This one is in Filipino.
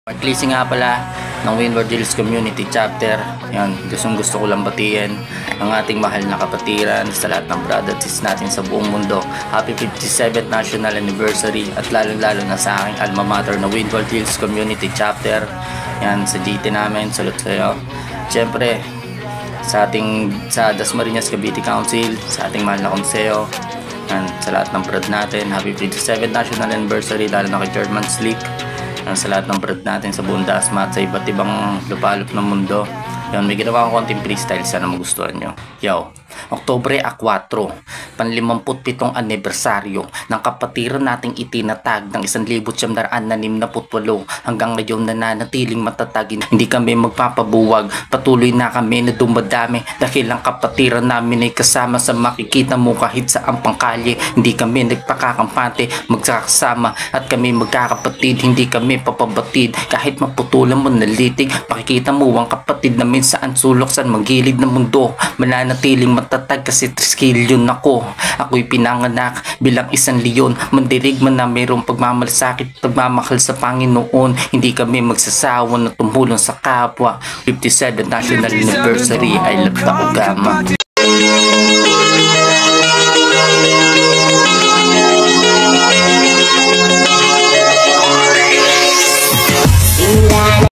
Martlisi nga pala ng Windward Hills Community Chapter. Yan, gusto ko lang batiin ang ating mahal na kapatiran sa lahat ng brothers natin sa buong mundo. Happy 57th National Anniversary at lalo na sa aking alma mater na Windward Hills Community Chapter. Yan, sa GT namin, salute sa'yo. Siyempre, sa Dasmariñas Cavite Council, sa ating mahal na konseyo, yan, sa lahat ng brad natin, happy 57th National Anniversary, lalo na kay Chairman Slick. Sa lahat ng brad natin sa buong Dasma at sa iba't ibang lupalop ng mundo. Yan, may ginawa akong konting freestyle, sana magustuhan nyo. Yo, Oktubre 4, panlimamputpitong anibersaryo ng kapatiran nating itinatag ng 1968 hanggang ngayon nananatiling matatag. Hindi kami magpapabuwag, patuloy na kami na dumadami dahil ang kapatiran namin ay kasama sa makikita mo kahit sa ang pangkalye. Hindi kami nagpakakampante, magsakasama at kami magkakapatid, hindi kami papabatid kahit maputulan mo nalitig. Pakikita mo ang kapatid namin saan sulok, saan magilid ng mundo, mananatiling matatag kasi 3 kilyon ako. Ako'y pinanganak bilang isang leon, mandirig man na mayroong pagmamalasakit, pagmamahal sa Panginoon. Hindi kami magsasawa na tumulong sa kapwa. 57th National Anniversary, I love Taogama.